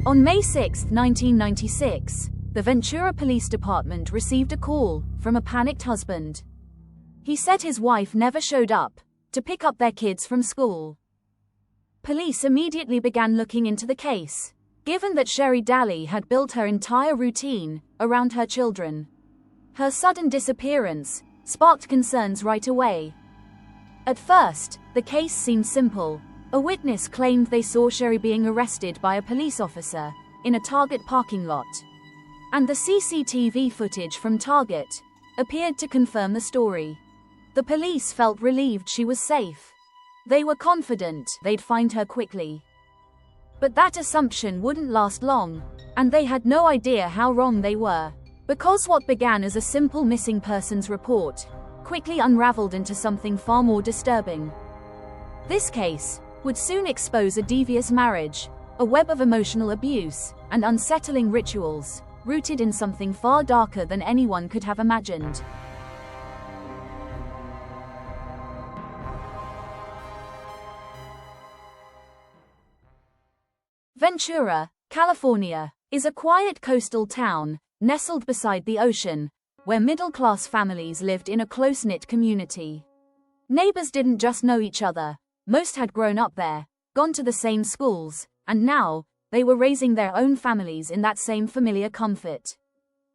On May 6, 1996, the Ventura Police Department received a call from a panicked husband. He said his wife never showed up to pick up their kids from school. Police immediately began looking into the case, given that Sherri Dally had built her entire routine around her children. Her sudden disappearance sparked concerns right away. At first, the case seemed simple. A witness claimed they saw Sherri being arrested by a police officer in a Target parking lot. And the CCTV footage from Target appeared to confirm the story. The police felt relieved she was safe. They were confident they'd find her quickly. But that assumption wouldn't last long, and they had no idea how wrong they were. Because what began as a simple missing persons report quickly unraveled into something far more disturbing. This case would soon expose a devious marriage, a web of emotional abuse, and unsettling rituals, rooted in something far darker than anyone could have imagined. Ventura, California, is a quiet coastal town, nestled beside the ocean, where middle-class families lived in a close-knit community. Neighbors didn't just know each other. Most had grown up there, gone to the same schools, and now, they were raising their own families in that same familiar comfort.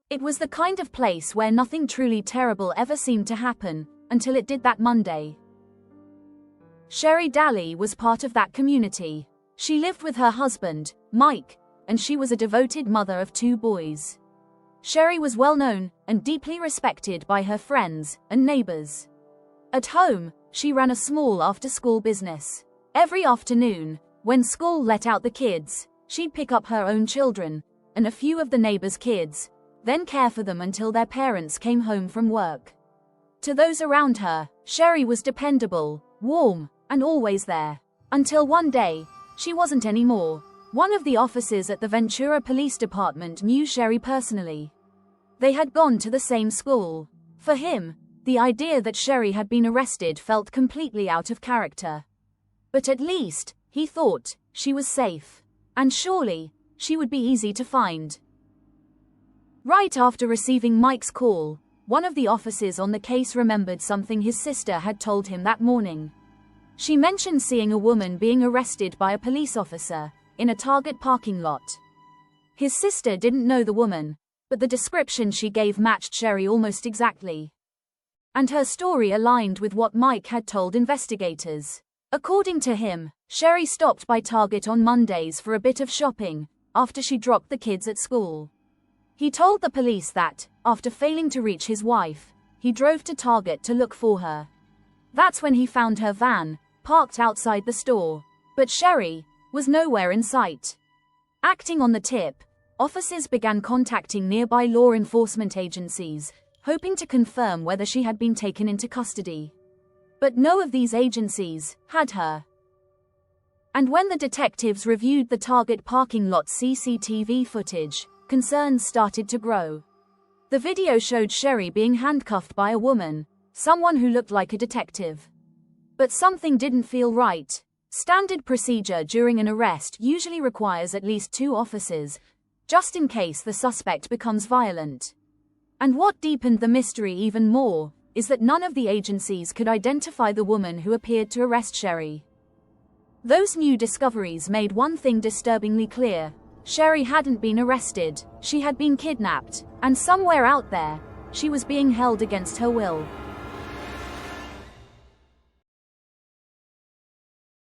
It was the kind of place where nothing truly terrible ever seemed to happen, until it did that Monday. Sherri Dally was part of that community. She lived with her husband, Mike, and she was a devoted mother of 2 boys. Sherri was well known and deeply respected by her friends and neighbors. At home, she ran a small after-school business. Every afternoon, when school let out the kids, she'd pick up her own children and a few of the neighbors' kids, then care for them until their parents came home from work. To those around her, Sherri was dependable, warm, and always there. Until one day, she wasn't anymore. One of the officers at the Ventura Police Department knew Sherri personally. They had gone to the same school. For him, the idea that Sherri had been arrested felt completely out of character. But at least, he thought, she was safe. And surely, she would be easy to find. Right after receiving Mike's call, one of the officers on the case remembered something his sister had told him that morning. She mentioned seeing a woman being arrested by a police officer in a Target parking lot. His sister didn't know the woman, but the description she gave matched Sherri almost exactly. And her story aligned with what Mike had told investigators. According to him, Sherri stopped by Target on Mondays for a bit of shopping, after she dropped the kids at school. He told the police that, after failing to reach his wife, he drove to Target to look for her. That's when he found her van, parked outside the store. But Sherri was nowhere in sight. Acting on the tip, officers began contacting nearby law enforcement agencies, hoping to confirm whether she had been taken into custody. But no of these agencies had her. And when the detectives reviewed the Target parking lot CCTV footage, concerns started to grow. The video showed Sherri being handcuffed by a woman, someone who looked like a detective. But something didn't feel right. Standard procedure during an arrest usually requires at least 2 officers, just in case the suspect becomes violent. And what deepened the mystery even more is that none of the agencies could identify the woman who appeared to arrest Sherri. Those new discoveries made one thing disturbingly clear. Sherri hadn't been arrested, she had been kidnapped, and somewhere out there, she was being held against her will.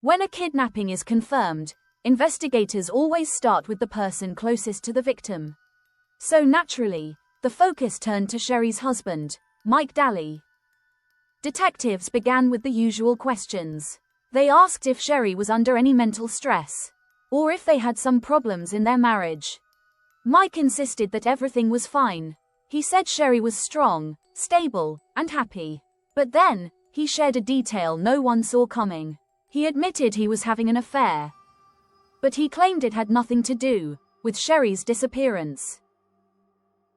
When a kidnapping is confirmed, investigators always start with the person closest to the victim. So naturally, the focus turned to Sherri's husband, Mike Dally. Detectives began with the usual questions. They asked if Sherri was under any mental stress, or if they had some problems in their marriage. Mike insisted that everything was fine. He said Sherri was strong, stable, and happy. But then, he shared a detail no one saw coming. He admitted he was having an affair. But he claimed it had nothing to do with Sherri's disappearance.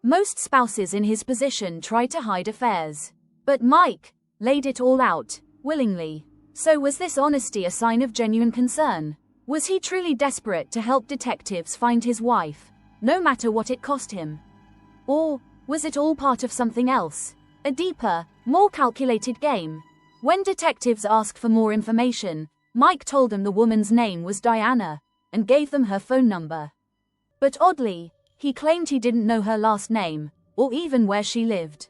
Most spouses in his position try to hide affairs. But Mike laid it all out, willingly. So was this honesty a sign of genuine concern? Was he truly desperate to help detectives find his wife, no matter what it cost him? Or was it all part of something else? A deeper, more calculated game? When detectives asked for more information, Mike told them the woman's name was Diana, and gave them her phone number. But oddly, he claimed he didn't know her last name, or even where she lived.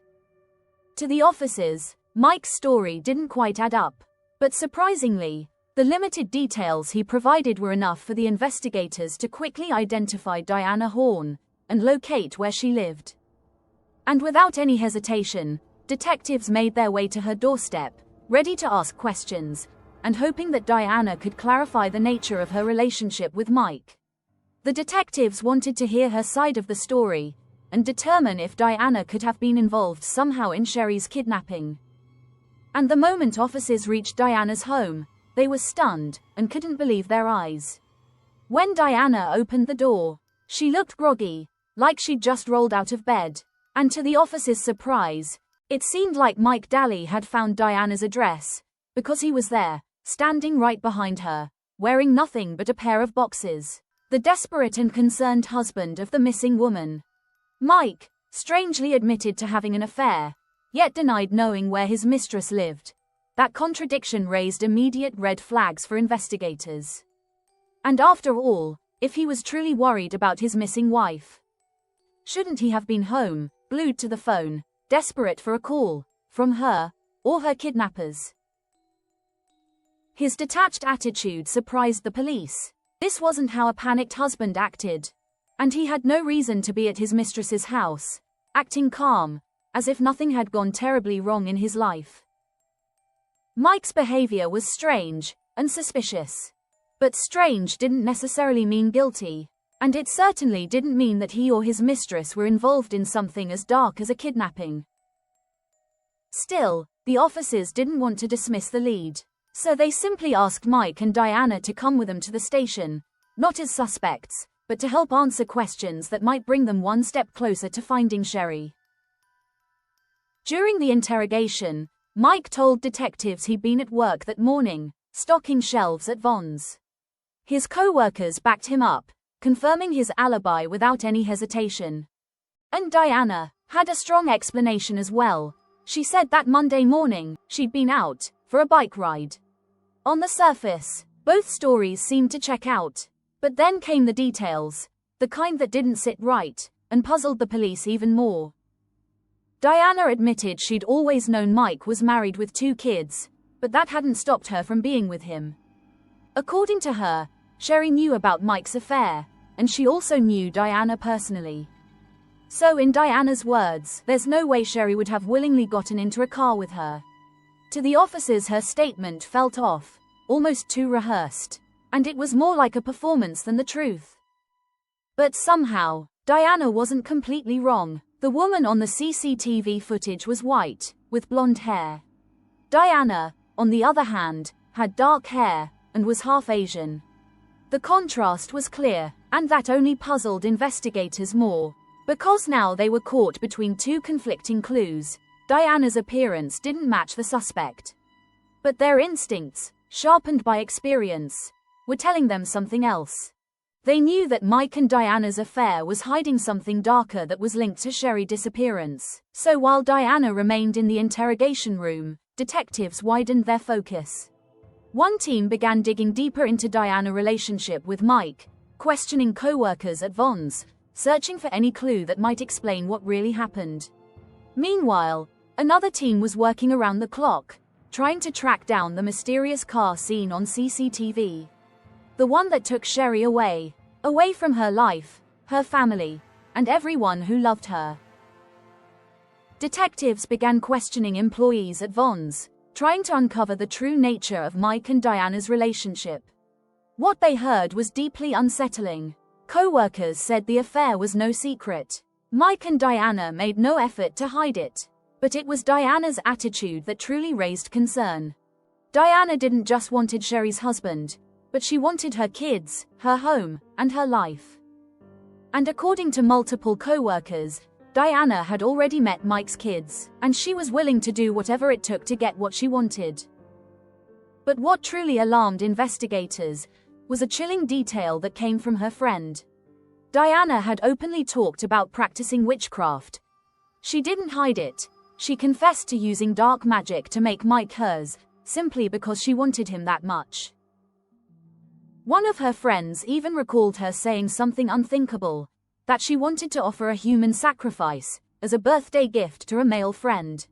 To the officers, Mike's story didn't quite add up. But surprisingly, the limited details he provided were enough for the investigators to quickly identify Diana Horn and locate where she lived. And without any hesitation, detectives made their way to her doorstep, ready to ask questions, and hoping that Diana could clarify the nature of her relationship with Mike. The detectives wanted to hear her side of the story, and determine if Diana could have been involved somehow in Sherri's kidnapping. And the moment officers reached Diana's home, they were stunned and couldn't believe their eyes. When Diana opened the door, she looked groggy, like she'd just rolled out of bed. And to the officers' surprise, it seemed like Mike Dally had found Diana's address, because he was there, standing right behind her, wearing nothing but a pair of boxers. The desperate and concerned husband of the missing woman. Mike strangely admitted to having an affair, yet denied knowing where his mistress lived. That contradiction raised immediate red flags for investigators. And after all, if he was truly worried about his missing wife, shouldn't he have been home, glued to the phone, desperate for a call from her or her kidnappers? His detached attitude surprised the police. This wasn't how a panicked husband acted. And he had no reason to be at his mistress's house, acting calm, as if nothing had gone terribly wrong in his life. Mike's behavior was strange and suspicious. But strange didn't necessarily mean guilty, and it certainly didn't mean that he or his mistress were involved in something as dark as a kidnapping. Still, the officers didn't want to dismiss the lead, so they simply asked Mike and Diana to come with them to the station, not as suspects, but to help answer questions that might bring them one step closer to finding Sherri. During the interrogation, Mike told detectives he'd been at work that morning, stocking shelves at Vons. His co-workers backed him up, confirming his alibi without any hesitation. And Diana had a strong explanation as well. She said that Monday morning, she'd been out for a bike ride. On the surface, both stories seemed to check out. But then came the details, the kind that didn't sit right, and puzzled the police even more. Diana admitted she'd always known Mike was married with 2 kids, but that hadn't stopped her from being with him. According to her, Sherri knew about Mike's affair, and she also knew Diana personally. So in Diana's words, there's no way Sherri would have willingly gotten into a car with her. To the officers, her statement felt off, almost too rehearsed, and it was more like a performance than the truth. But somehow, Diana wasn't completely wrong. The woman on the CCTV footage was white, with blonde hair. Diana, on the other hand, had dark hair, and was half Asian. The contrast was clear, and that only puzzled investigators more. Because now they were caught between 2 conflicting clues, Diana's appearance didn't match the suspect. But their instincts, sharpened by experience, were telling them something else. They knew that Mike and Diana's affair was hiding something darker that was linked to Sherri's disappearance. So while Diana remained in the interrogation room, detectives widened their focus. One team began digging deeper into Diana's relationship with Mike, questioning co-workers at Vons, searching for any clue that might explain what really happened. Meanwhile, another team was working around the clock, trying to track down the mysterious car seen on CCTV. The one that took Sherri away from her life, her family, and everyone who loved her. Detectives began questioning employees at Vons, trying to uncover the true nature of Mike and Diana's relationship. What they heard was deeply unsettling. Co-workers said the affair was no secret. Mike and Diana made no effort to hide it. But it was Diana's attitude that truly raised concern. Diana didn't just wanted Sherri's husband, but she wanted her kids, her home, and her life. And according to multiple co-workers, Diana had already met Mike's kids, and she was willing to do whatever it took to get what she wanted. But what truly alarmed investigators was a chilling detail that came from her friend. Diana had openly talked about practicing witchcraft. She didn't hide it. She confessed to using dark magic to make Mike hers, simply because she wanted him that much. One of her friends even recalled her saying something unthinkable, that she wanted to offer a human sacrifice as a birthday gift to a male friend.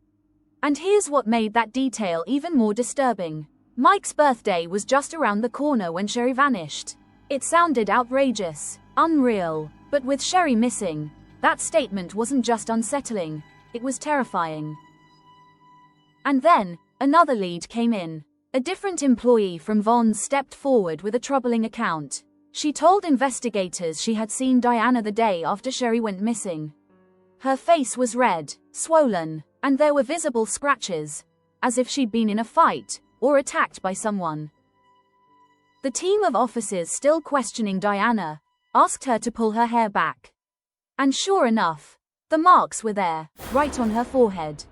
And here's what made that detail even more disturbing. Mike's birthday was just around the corner when Sherri vanished. It sounded outrageous, unreal, but with Sherri missing, that statement wasn't just unsettling, it was terrifying. And then, another lead came in. A different employee from Vons stepped forward with a troubling account. She told investigators she had seen Diana the day after Sherri went missing. Her face was red, swollen, and there were visible scratches, as if she'd been in a fight or attacked by someone. The team of officers still questioning Diana asked her to pull her hair back. And sure enough, the marks were there, right on her forehead.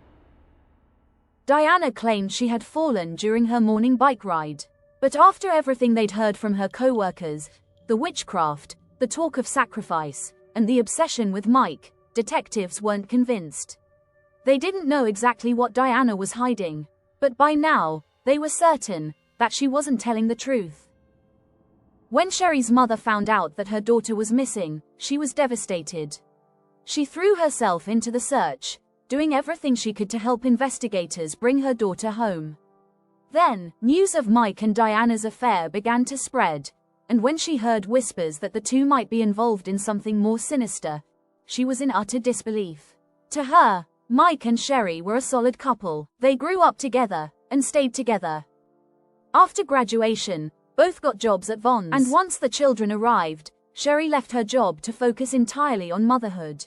Diana claimed she had fallen during her morning bike ride. But after everything they'd heard from her co-workers, the witchcraft, the talk of sacrifice, and the obsession with Mike, detectives weren't convinced. They didn't know exactly what Diana was hiding, but by now, they were certain that she wasn't telling the truth. When Sherri's mother found out that her daughter was missing, she was devastated. She threw herself into the search, doing everything she could to help investigators bring her daughter home. Then, news of Mike and Diana's affair began to spread, and when she heard whispers that the two might be involved in something more sinister, she was in utter disbelief. To her, Mike and Sherri were a solid couple. They grew up together and stayed together. After graduation, both got jobs at Vons, and once the children arrived, Sherri left her job to focus entirely on motherhood.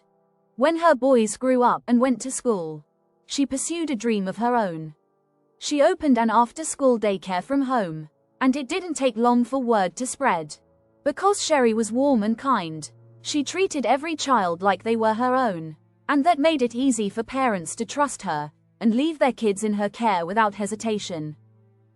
When her boys grew up and went to school, she pursued a dream of her own. She opened an after-school daycare from home, and it didn't take long for word to spread. Because Sherri was warm and kind, she treated every child like they were her own, and that made it easy for parents to trust her and leave their kids in her care without hesitation.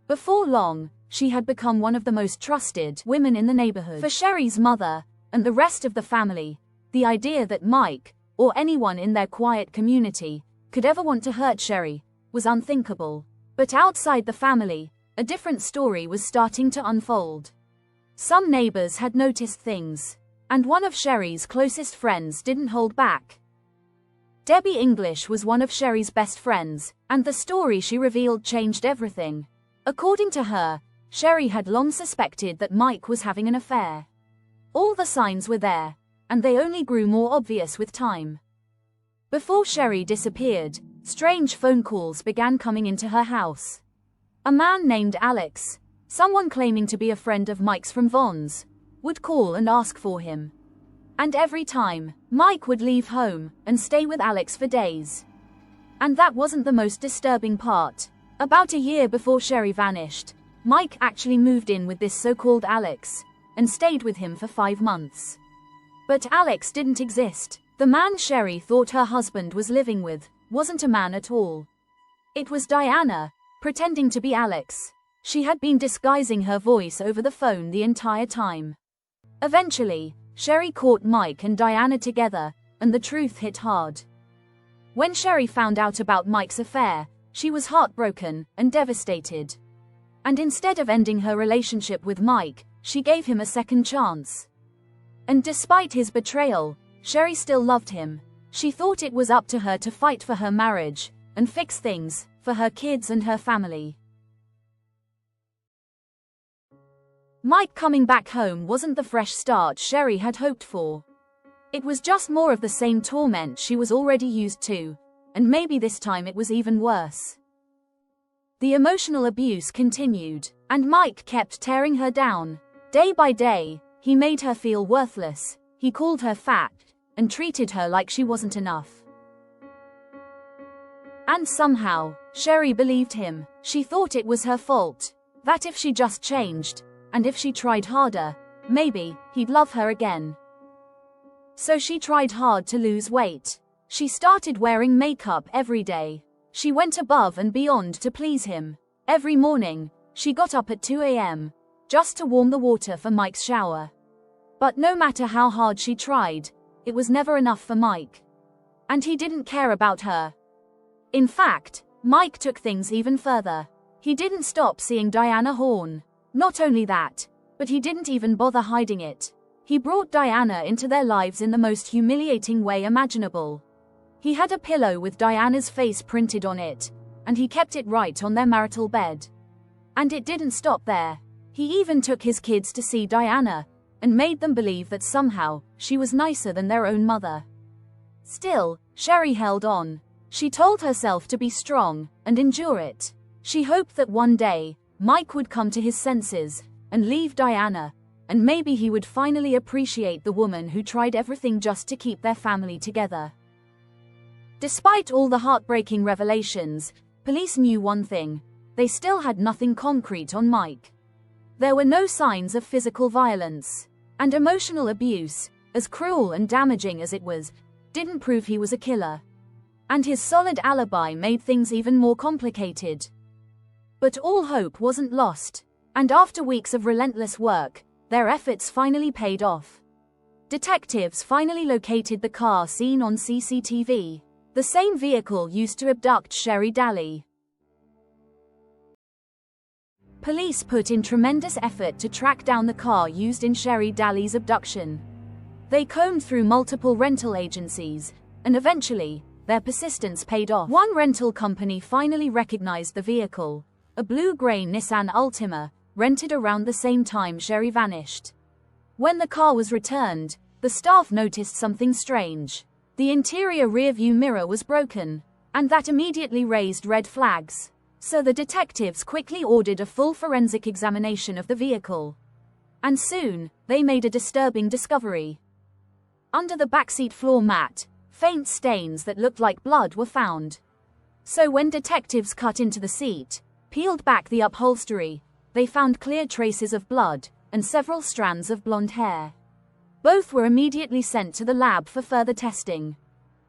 Before long, she had become one of the most trusted women in the neighborhood. For Sherri's mother and the rest of the family, the idea that Mike, or anyone in their quiet community, could ever want to hurt Sherri was unthinkable. But outside the family, a different story was starting to unfold. Some neighbors had noticed things, and one of Sherri's closest friends didn't hold back. Debbie English was one of Sherri's best friends, and the story she revealed changed everything. According to her, Sherri had long suspected that Mike was having an affair. All the signs were there, and they only grew more obvious with time. Before Sherri disappeared, strange phone calls began coming into her house. A man named Alex, someone claiming to be a friend of Mike's from Vons, would call and ask for him. And every time, Mike would leave home and stay with Alex for days. And that wasn't the most disturbing part. About a year before Sherri vanished, Mike actually moved in with this so-called Alex and stayed with him for 5 months. But Alex didn't exist. The man Sherri thought her husband was living with wasn't a man at all. It was Diana, pretending to be Alex. She had been disguising her voice over the phone the entire time. Eventually, Sherri caught Mike and Diana together, and the truth hit hard. When Sherri found out about Mike's affair, she was heartbroken and devastated. And instead of ending her relationship with Mike, she gave him a second chance. And despite his betrayal, Sherri still loved him. She thought it was up to her to fight for her marriage and fix things for her kids and her family. Mike coming back home wasn't the fresh start Sherri had hoped for. It was just more of the same torment she was already used to, and maybe this time it was even worse. The emotional abuse continued, and Mike kept tearing her down. Day by day, he made her feel worthless, he called her fat, and treated her like she wasn't enough. And somehow, Sherri believed him. She thought it was her fault, that if she just changed, and if she tried harder, maybe he'd love her again. So she tried hard to lose weight. She started wearing makeup every day. She went above and beyond to please him. Every morning, she got up at 2 a.m., just to warm the water for Mike's shower. But no matter how hard she tried, it was never enough for Mike. And he didn't care about her. In fact, Mike took things even further. He didn't stop seeing Diana Horn. Not only that, but he didn't even bother hiding it. He brought Diana into their lives in the most humiliating way imaginable. He had a pillow with Diana's face printed on it, and he kept it right on their marital bed. And it didn't stop there. He even took his kids to see Diana, and made them believe that somehow, she was nicer than their own mother. Still, Sherri held on. She told herself to be strong, and endure it. She hoped that one day, Mike would come to his senses, and leave Diana, and maybe he would finally appreciate the woman who tried everything just to keep their family together. Despite all the heartbreaking revelations, police knew one thing: they still had nothing concrete on Mike. There were no signs of physical violence, and emotional abuse, as cruel and damaging as it was, didn't prove he was a killer. And his solid alibi made things even more complicated. But all hope wasn't lost, and after weeks of relentless work, their efforts finally paid off. Detectives finally located the car seen on CCTV, the same vehicle used to abduct Sherri Dally. Police put in tremendous effort to track down the car used in Sherri Dally's abduction. They combed through multiple rental agencies, and eventually, their persistence paid off. One rental company finally recognized the vehicle, a blue-gray Nissan Altima, rented around the same time Sherri vanished. When the car was returned, the staff noticed something strange. The interior rearview mirror was broken, and that immediately raised red flags. So the detectives quickly ordered a full forensic examination of the vehicle. And soon, they made a disturbing discovery. Under the backseat floor mat, faint stains that looked like blood were found. So when detectives cut into the seat, peeled back the upholstery, they found clear traces of blood, and several strands of blonde hair. Both were immediately sent to the lab for further testing.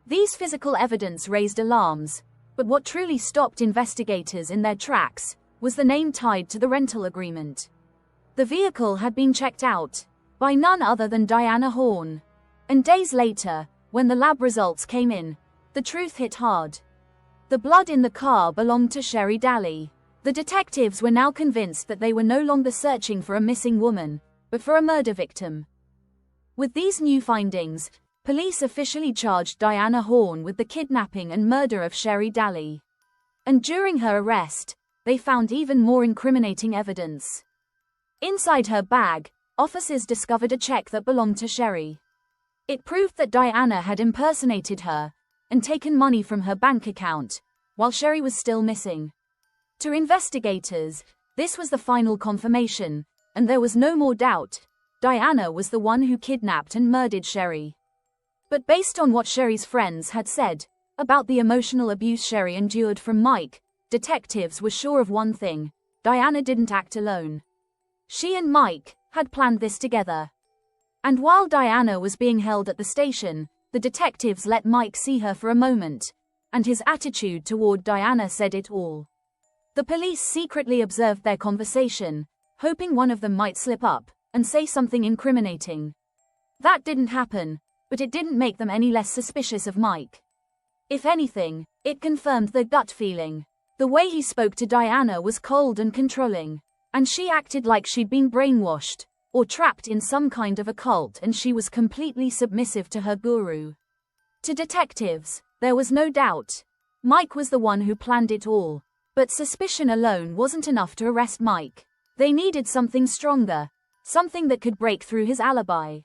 These physical evidence raised alarms, but what truly stopped investigators in their tracks was the name tied to the rental agreement. The vehicle had been checked out by none other than Diana Horn. And days later, when the lab results came in, the truth hit hard. The blood in the car belonged to Sherri Dally. The detectives were now convinced that they were no longer searching for a missing woman, but for a murder victim. With these new findings, police officially charged Diana Horn with the kidnapping and murder of Sherri Dally. And during her arrest, they found even more incriminating evidence. Inside her bag, officers discovered a check that belonged to Sherri. It proved that Diana had impersonated her and taken money from her bank account, while Sherri was still missing. To investigators, this was the final confirmation, and there was no more doubt. Diana was the one who kidnapped and murdered Sherri. But based on what Sherri's friends had said about the emotional abuse Sherri endured from Mike, detectives were sure of one thing: Diana didn't act alone. She and Mike had planned this together. And while Diana was being held at the station, the detectives let Mike see her for a moment, and his attitude toward Diana said it all. The police secretly observed their conversation, hoping one of them might slip up and say something incriminating. That didn't happen, but it didn't make them any less suspicious of Mike. If anything, it confirmed their gut feeling. The way he spoke to Diana was cold and controlling, and she acted like she'd been brainwashed or trapped in some kind of a cult, and she was completely submissive to her guru. To detectives, there was no doubt. Mike was the one who planned it all. But suspicion alone wasn't enough to arrest Mike. They needed something stronger, something that could break through his alibi.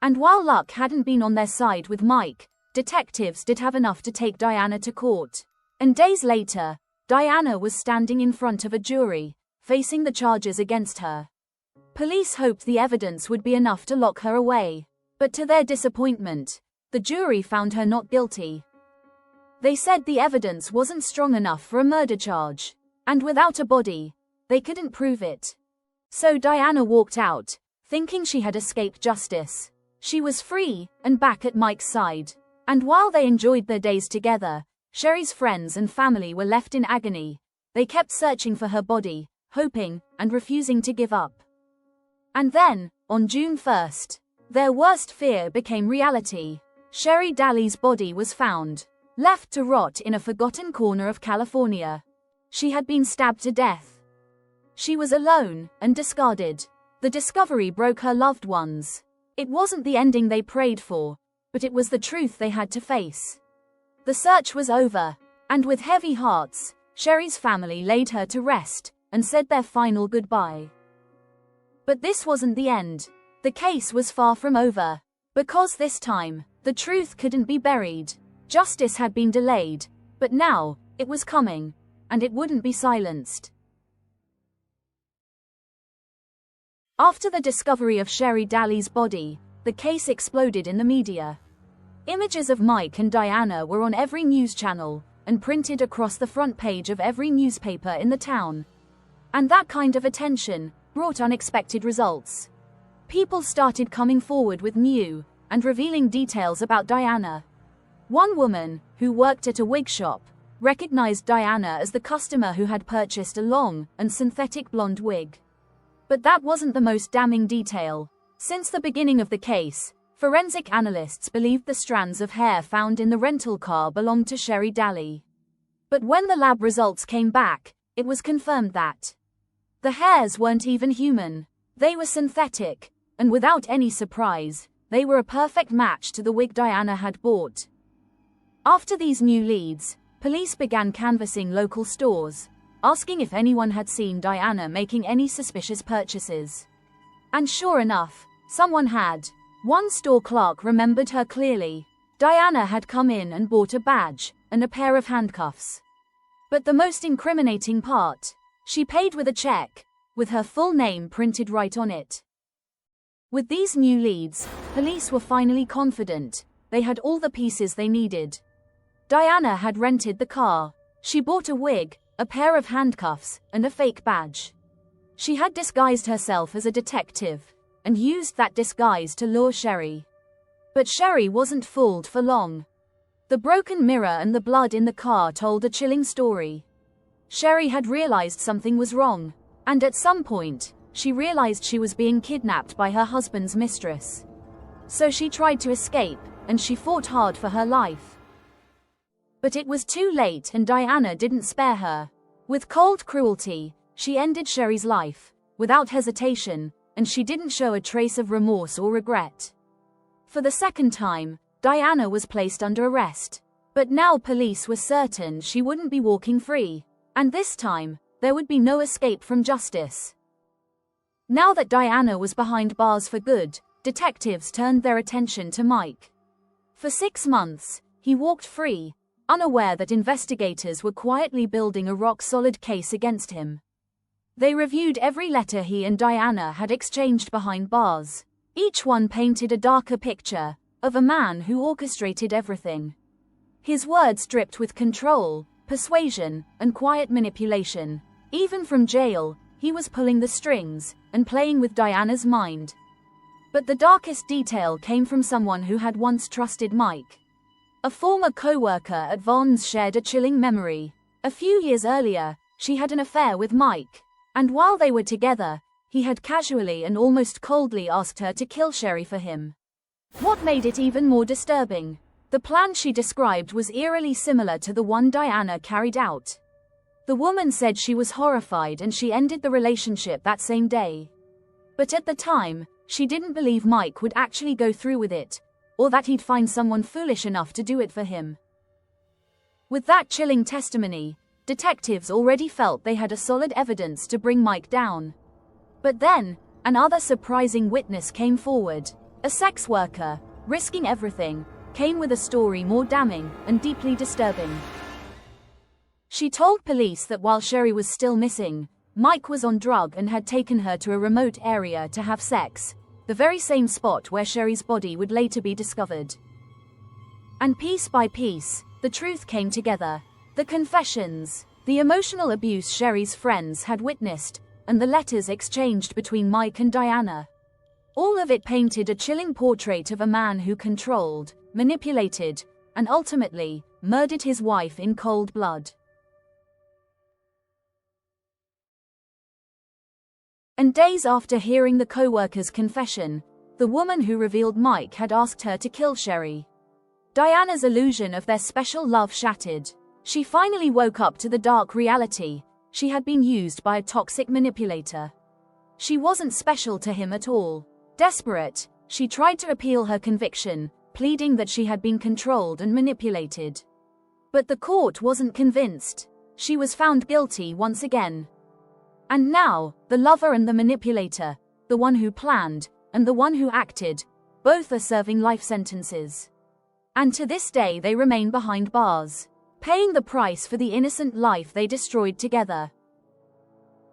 And while luck hadn't been on their side with Mike, detectives did have enough to take Diana to court. And days later, Diana was standing in front of a jury, facing the charges against her. Police hoped the evidence would be enough to lock her away. But to their disappointment, the jury found her not guilty. They said the evidence wasn't strong enough for a murder charge, and without a body, they couldn't prove it. So Diana walked out, thinking she had escaped justice. She was free, and back at Mike's side. And while they enjoyed their days together, Sherri's friends and family were left in agony. They kept searching for her body, hoping, and refusing to give up. And then, on June 1st, their worst fear became reality. Sherri Dally's body was found, left to rot in a forgotten corner of California. She had been stabbed to death. She was alone and discarded. The discovery broke her loved ones. It wasn't the ending they prayed for, but it was the truth they had to face. The search was over, and with heavy hearts, Sherri's family laid her to rest and said their final goodbye. But this wasn't the end. The case was far from over. Because this time, the truth couldn't be buried. Justice had been delayed, but now, it was coming, and it wouldn't be silenced. After the discovery of Sherri Dally's body, the case exploded in the media. Images of Mike and Diana were on every news channel, and printed across the front page of every newspaper in the town. And that kind of attention brought unexpected results. People started coming forward with new and revealing details about Diana. One woman, who worked at a wig shop, recognized Diana as the customer who had purchased a long and synthetic blonde wig. But that wasn't the most damning detail. Since the beginning of the case, forensic analysts believed the strands of hair found in the rental car belonged to Sherri Dally. But when the lab results came back, it was confirmed that the hairs weren't even human. They were synthetic, and without any surprise, they were a perfect match to the wig Diana had bought. After these new leads, police began canvassing local stores, asking if anyone had seen Diana making any suspicious purchases. And sure enough, someone had. One store clerk remembered her clearly. Diana had come in and bought a badge and a pair of handcuffs. But the most incriminating part, she paid with a check, with her full name printed right on it. With these new leads, police were finally confident they had all the pieces they needed. Diana had rented the car. She bought a wig, a pair of handcuffs, and a fake badge. She had disguised herself as a detective, and used that disguise to lure Sherri. But Sherri wasn't fooled for long. The broken mirror and the blood in the car told a chilling story. Sherri had realized something was wrong, and at some point, she realized she was being kidnapped by her husband's mistress. So she tried to escape, and she fought hard for her life. But it was too late, and Diana didn't spare her. With cold cruelty, she ended Sherri's life, without hesitation, and she didn't show a trace of remorse or regret. For the second time, Diana was placed under arrest. But now police were certain she wouldn't be walking free, and this time, there would be no escape from justice. Now that Diana was behind bars for good, detectives turned their attention to Mike. For 6 months, he walked free, unaware that investigators were quietly building a rock-solid case against him. They reviewed every letter he and Diana had exchanged behind bars. Each one painted a darker picture of a man who orchestrated everything. His words dripped with control, persuasion, and quiet manipulation. Even from jail, he was pulling the strings and playing with Diana's mind. But the darkest detail came from someone who had once trusted Mike. A former co-worker at Vons shared a chilling memory. A few years earlier, she had an affair with Mike, and while they were together, he had casually and almost coldly asked her to kill Sherri for him. What made it even more disturbing? The plan she described was eerily similar to the one Diana carried out. The woman said she was horrified and she ended the relationship that same day. But at the time, she didn't believe Mike would actually go through with it, or that he'd find someone foolish enough to do it for him. With that chilling testimony, detectives already felt they had a solid evidence to bring Mike down. But then, another surprising witness came forward. A sex worker, risking everything, came with a story more damning and deeply disturbing. She told police that while Sherri was still missing, Mike was on drugs and had taken her to a remote area to have sex, the very same spot where Sherri's body would later be discovered. And piece by piece, the truth came together. The confessions, the emotional abuse Sherri's friends had witnessed, and the letters exchanged between Mike and Diana. All of it painted a chilling portrait of a man who controlled, manipulated, and ultimately, murdered his wife in cold blood. And days after hearing the co-worker's confession, the woman who revealed Mike had asked her to kill Sherri. Diana's illusion of their special love shattered. She finally woke up to the dark reality. She had been used by a toxic manipulator. She wasn't special to him at all. Desperate, she tried to appeal her conviction, pleading that she had been controlled and manipulated. But the court wasn't convinced. She was found guilty once again. And now, the lover and the manipulator, the one who planned, and the one who acted, both are serving life sentences. And to this day they remain behind bars, paying the price for the innocent life they destroyed together.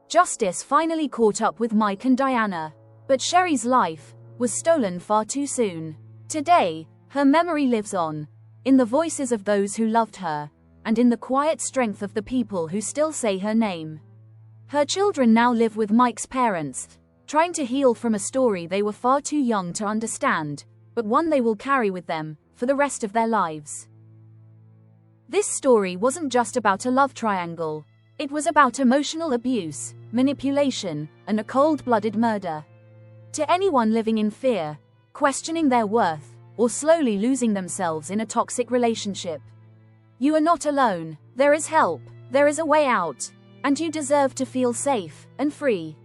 Justice finally caught up with Mike and Diana, but Sherri's life was stolen far too soon. Today, her memory lives on, in the voices of those who loved her, and in the quiet strength of the people who still say her name. Her children now live with Mike's parents, trying to heal from a story they were far too young to understand, but one they will carry with them for the rest of their lives. This story wasn't just about a love triangle. It was about emotional abuse, manipulation, and a cold-blooded murder. To anyone living in fear, questioning their worth, or slowly losing themselves in a toxic relationship, you are not alone. There is help, there is a way out, and you deserve to feel safe and free.